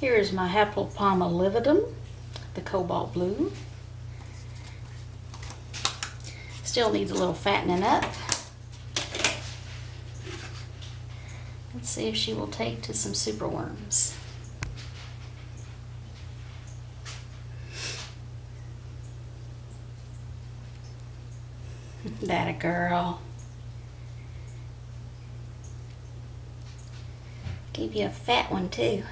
Here is my Haplopalma lividum, the cobalt blue. Still needs a little fattening up. Let's see if she will take to some superworms. That a girl. Give you a fat one too.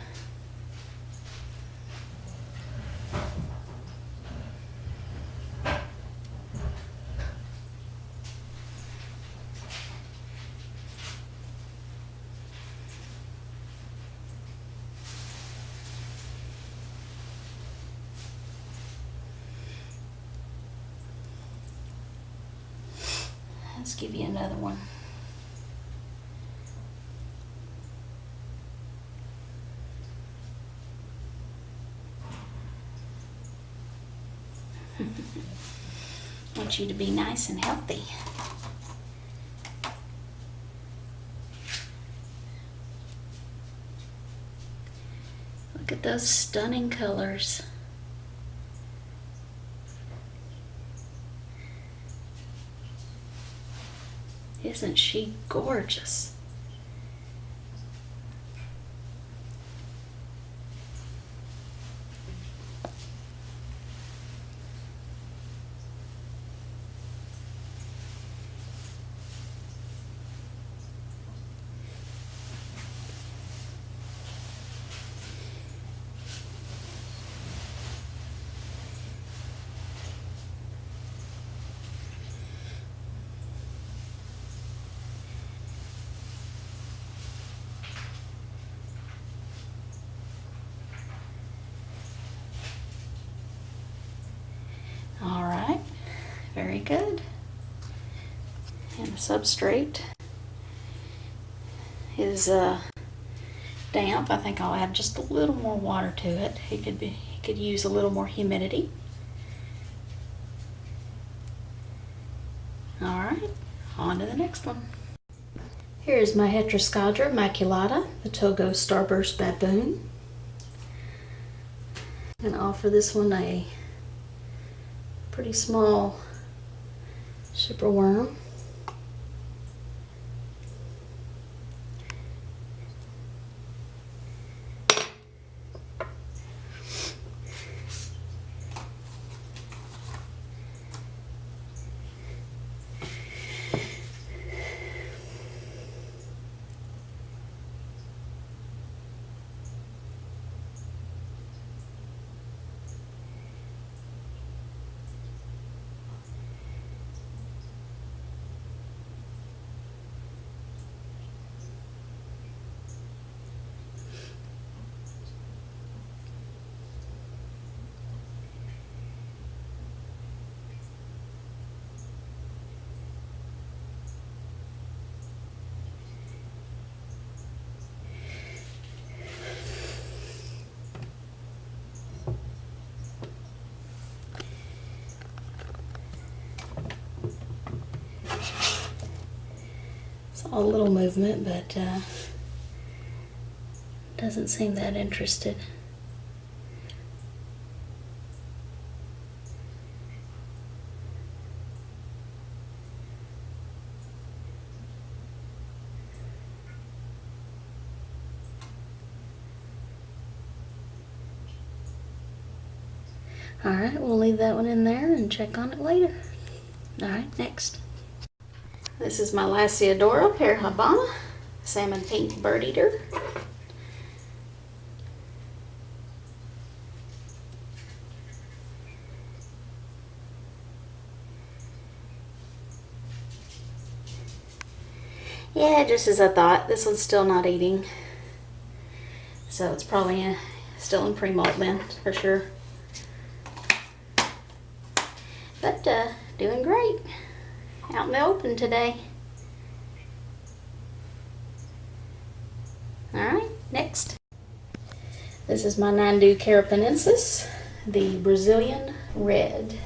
Let's give you another one. I want you to be nice and healthy. Look at those stunning colors. Isn't she gorgeous? All right, very good. And the substrate is damp. I think I'll add just a little more water to it. He could use a little more humidity. All right, on to the next one. Here's my Heteroscadra maculata, the Togo Starburst Baboon. I'm going to offer this one a pretty small superworm. A little movement, but doesn't seem that interested. All right, we'll leave that one in there and check on it later. All right, next. This is my Adoro pear habana, salmon pink Birdeater. Yeah, just as I thought, this one's still not eating. So it's probably still in pre-molt then, for sure. But doing great. Out in the open today. Alright, next. This is my Nandu carapenensis, the Brazilian red.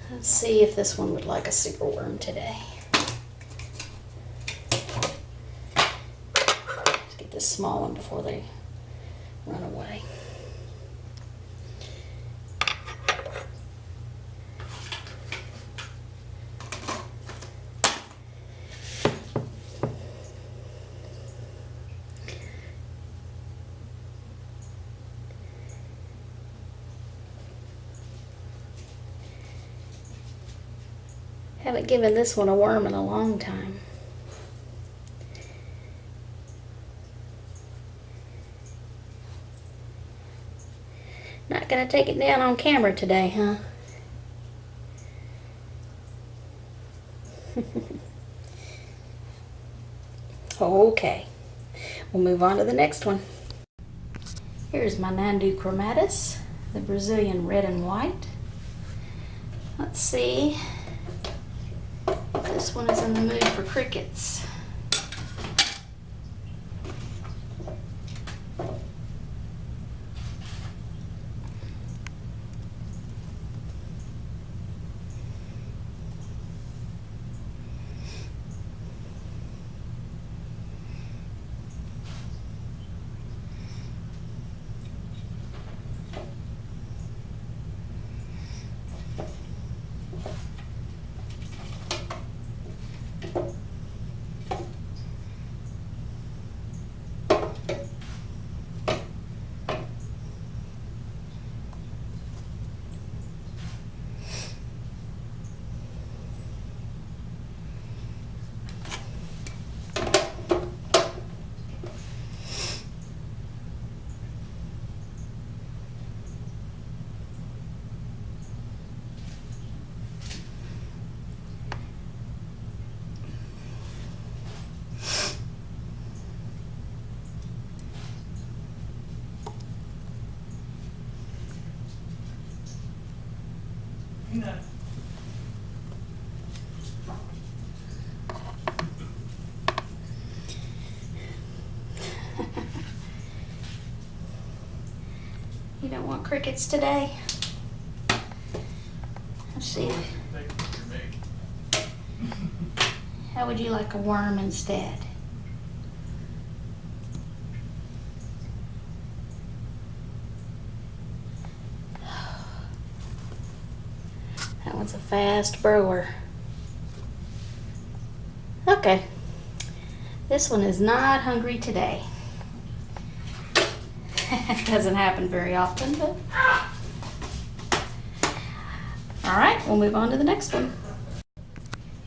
Let's see if this one would like a superworm today. Let's get this small one before they run away. Haven't given this one a worm in a long time. Not gonna take it down on camera today, huh? Okay, we'll move on to the next one. Here's my Nandu chromatus, the Brazilian red and white. Let's see if this one is in the mood for crickets. No. You don't want crickets today? Let's see. How would you like a worm instead? That one's a fast burrower. Okay. This one is not hungry today. It doesn't happen very often, but... Alright, we'll move on to the next one.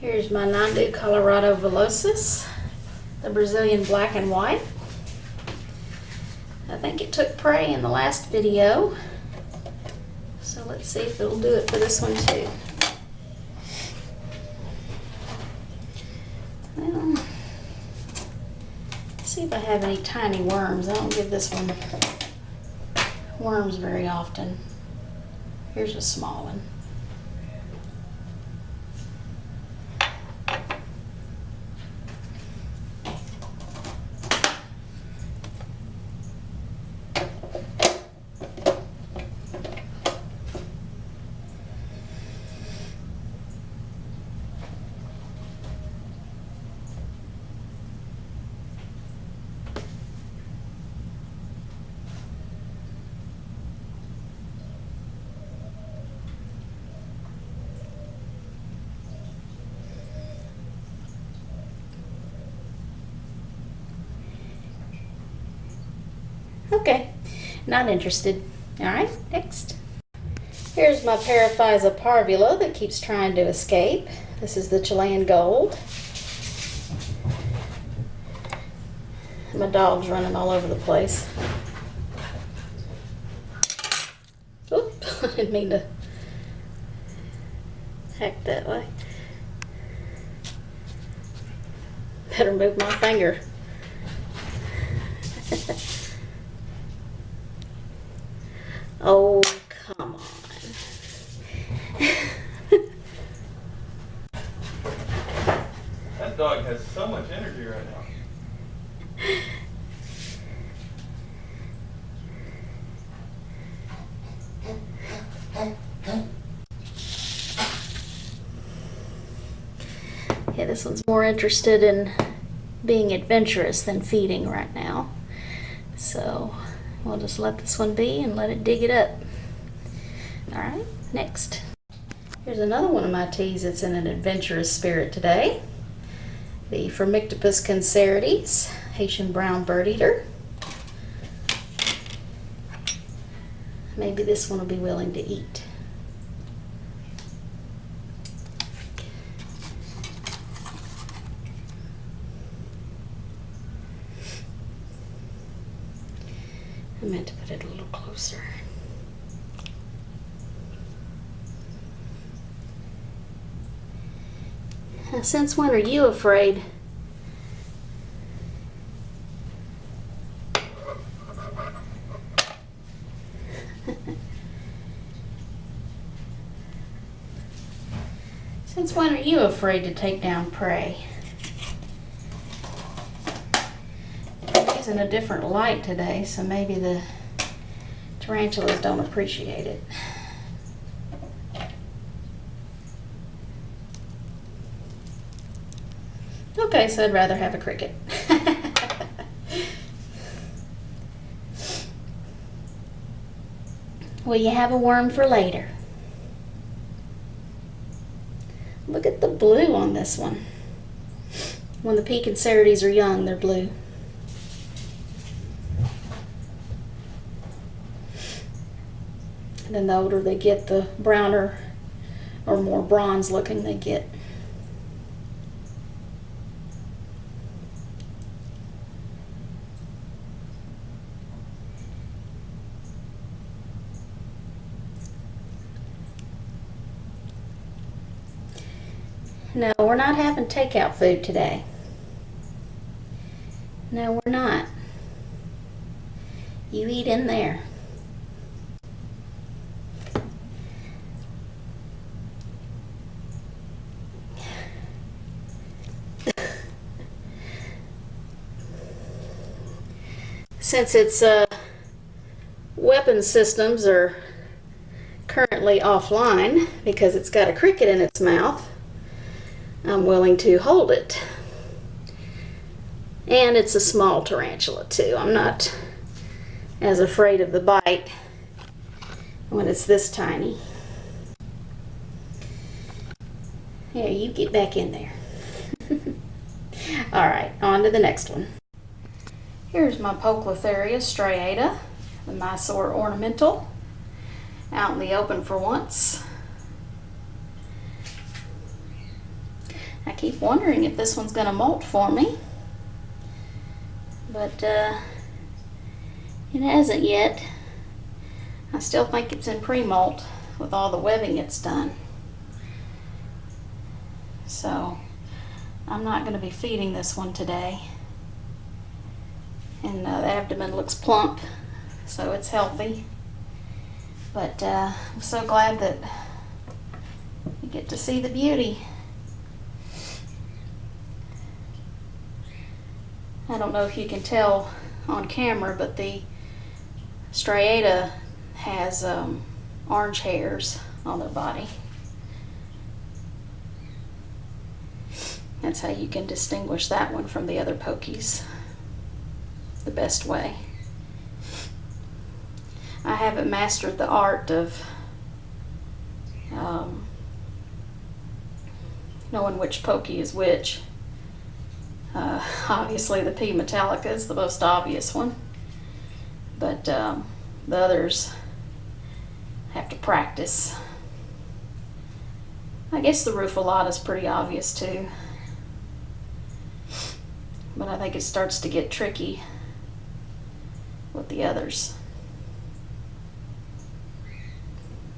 Here's my Nandu Colorado Velocis, the Brazilian black and white. I think it took prey in the last video, so let's see if it'll do it for this one too. Well, see if I have any tiny worms. I don't give this one worms very often. Here's a small one. Okay, not interested. All right, next. Here's my Paraphysa parvula that keeps trying to escape. This is the Chilean gold. My dog's running all over the place. Oop, I didn't mean to hack that way. Better move my finger. Oh, come on. That dog has so much energy right now. Yeah, this one's more interested in being adventurous than feeding right now. So we'll just let this one be and let it dig it up. All right, next. Here's another one of my teas that's in an adventurous spirit today. The Firmictopus cancerides, Haitian brown birdeater. Maybe this one will be willing to eat. I meant to put it a little closer. Now, since when are you afraid? Since when are you afraid to take down prey? I'm using a different light today, so maybe the tarantulas don't appreciate it. Okay, so I'd rather have a cricket. Will you have a worm for later? Look at the blue on this one. When the pea cancerides are young, they're blue. And then the older they get, the browner or more bronze looking they get. No, we're not having takeout food today. No, we're not. You eat in there. Since its weapon systems are currently offline because it's got a cricket in its mouth, I'm willing to hold it. And it's a small tarantula too. I'm not as afraid of the bite when it's this tiny. Here, you get back in there. Alright, on to the next one. Here's my Poeclotheria striata, the Mysore ornamental, out in the open for once. I keep wondering if this one's going to molt for me, but it hasn't yet. I still think it's in pre-molt with all the webbing it's done. So I'm not going to be feeding this one today. And the abdomen looks plump, so it's healthy. But I'm so glad that you get to see the beauty. I don't know if you can tell on camera, but the striata has orange hairs on their body. That's how you can distinguish that one from the other pokies the best way. I haven't mastered the art of knowing which pokey is which. Obviously the P Metallica is the most obvious one, but the others have to practice. I guess the Rufilata is pretty obvious too, but I think it starts to get tricky with the others.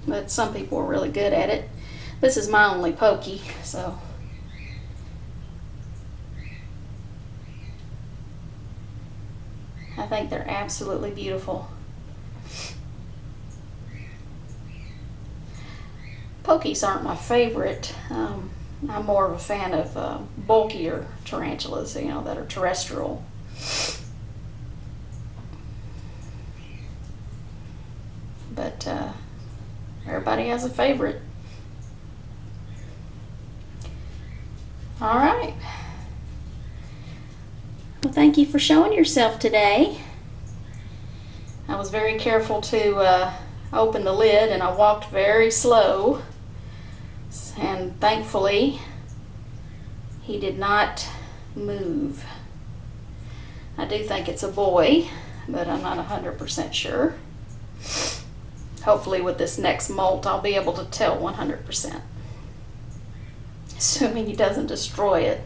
But some people are really good at it. This is my only pokey, so I think they're absolutely beautiful. Pokies aren't my favorite. I'm more of a fan of bulkier tarantulas, you know, that are terrestrial. But everybody has a favorite. All right. Well, thank you for showing yourself today. I was very careful to open the lid, and I walked very slow, and thankfully he did not move. I do think it's a boy, but I'm not 100% sure. Hopefully with this next molt I'll be able to tell 100%. Assuming he doesn't destroy it.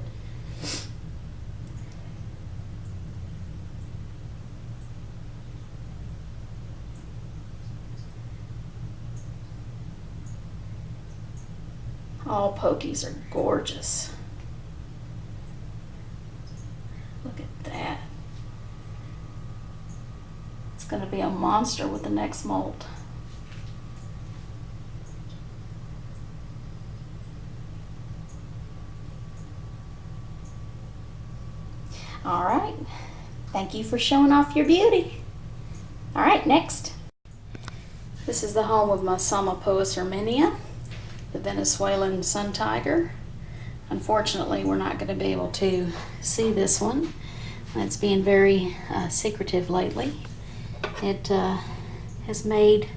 All pokies are gorgeous. Look at that. It's going to be a monster with the next molt. All right. Thank you for showing off your beauty. All right, next. This is the home of my Samapoas Herminia, the Venezuelan sun tiger. Unfortunately, we're not going to be able to see this one. It's being very secretive lately. It has made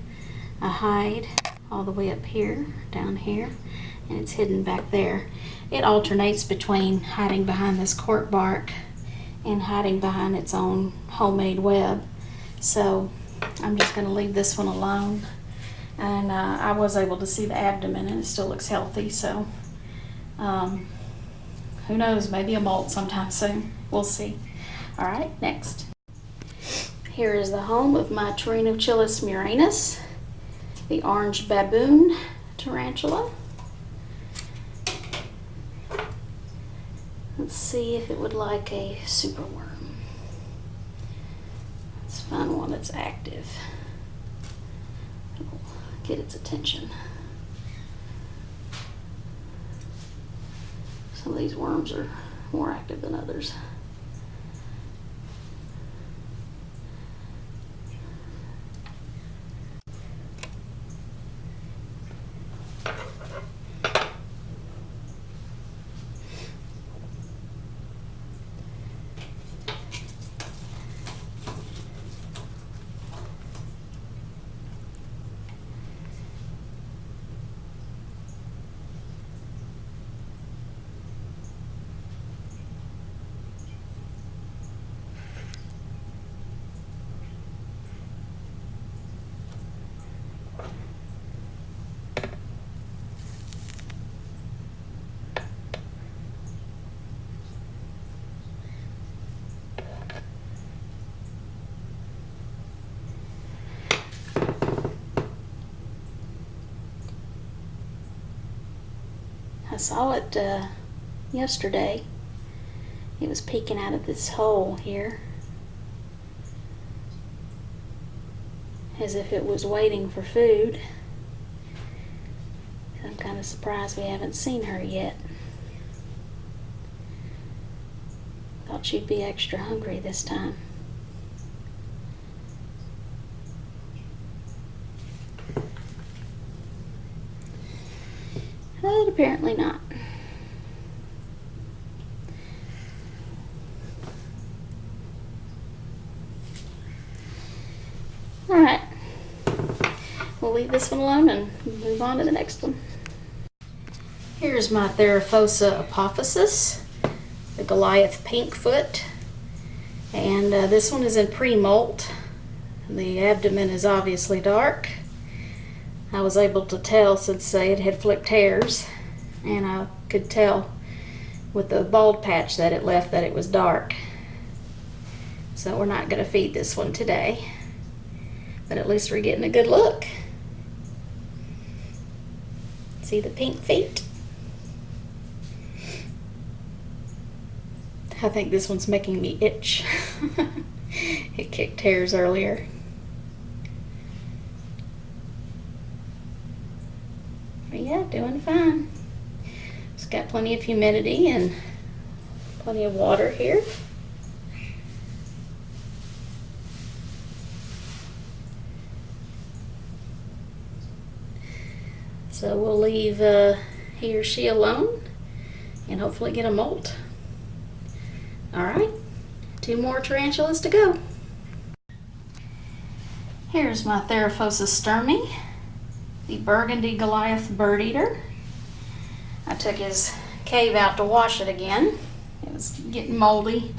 a hide all the way up here, down here, and it's hidden back there. It alternates between hiding behind this cork bark and hiding behind its own homemade web. So I'm just going to leave this one alone. And I was able to see the abdomen, and it still looks healthy, so who knows, maybe a molt sometime soon. We'll see. All right, next. Here is the home of my Tarantulas murinus, the orange baboon tarantula. Let's see if it would like a superworm. Let's find one that's active. It'll get its attention. Some of these worms are more active than others. I saw it yesterday. It was peeking out of this hole here, as if it was waiting for food. I'm kind of surprised we haven't seen her yet. Thought she'd be extra hungry this time. But apparently not. Alright. We'll leave this one alone and move on to the next one. Here's my Theraphosa apophysis, the Goliath Pinkfoot. And this one is in pre-molt. The abdomen is obviously dark. I was able to tell since it had flicked hairs, and I could tell with the bald patch that it left that it was dark. So we're not going to feed this one today, but at least we're getting a good look. See the pink feet? I think this one's making me itch. It kicked hairs earlier. But yeah, doing fine. It's got plenty of humidity and plenty of water here. So we'll leave he or she alone and hopefully get a molt. All right, 2 more tarantulas to go. Here's my Theraphosa sturmey, the Burgundy Goliath Birdeater. I took his cave out to wash it again. It was getting moldy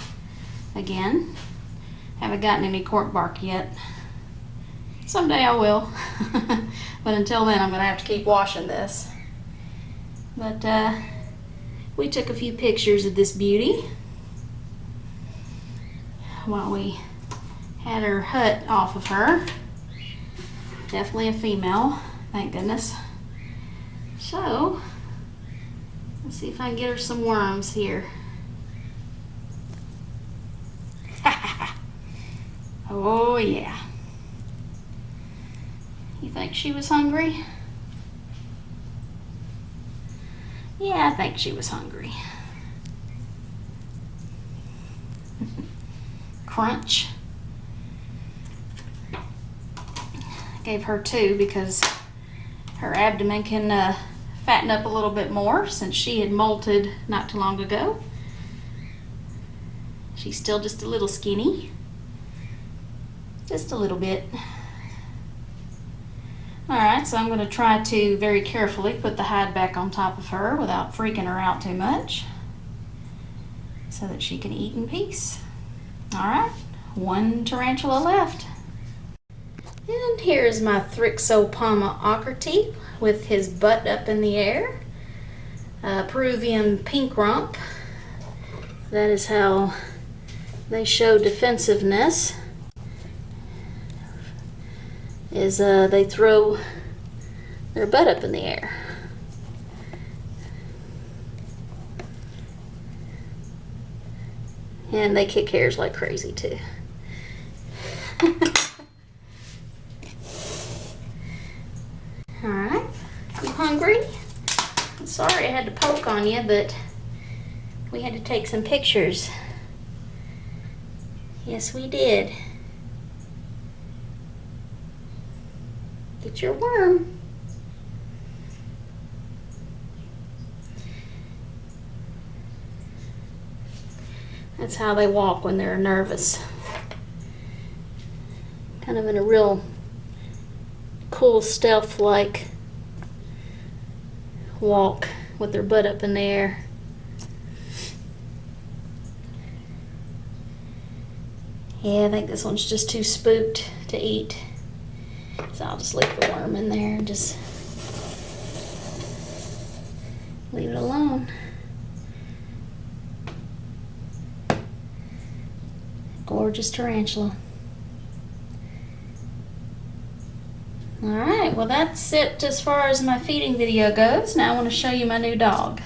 again. Haven't gotten any cork bark yet. Someday I will. But until then I'm going to have to keep washing this. But we took a few pictures of this beauty while we had her hut off of her. Definitely a female, thank goodness. So, let's see if I can get her some worms here. Oh yeah. You think she was hungry? Yeah, I think she was hungry. Crunch. Gave her 2 because her abdomen can fatten up a little bit more since she had molted not too long ago. She's still just a little skinny. Just a little bit. Alright, so I'm going to try to very carefully put the hide back on top of her without freaking her out too much so that she can eat in peace. Alright, 1 tarantula left. And here's my Thrixopama ockerteep with his butt up in the air. Peruvian Pink Rup. That is how they show defensiveness. Is they throw their butt up in the air. And they kick hairs like crazy too. Alright, you hungry? I'm sorry I had to poke on you, but we had to take some pictures. Yes, we did. Get your worm. That's how they walk when they're nervous. Kind of in a real cool stealth-like walk with their butt up in the air. Yeah, I think this one's just too spooked to eat. So I'll just leave the worm in there and just leave it alone. Gorgeous tarantula. Alright, well that's it as far as my feeding video goes. Now I want to show you my new dog.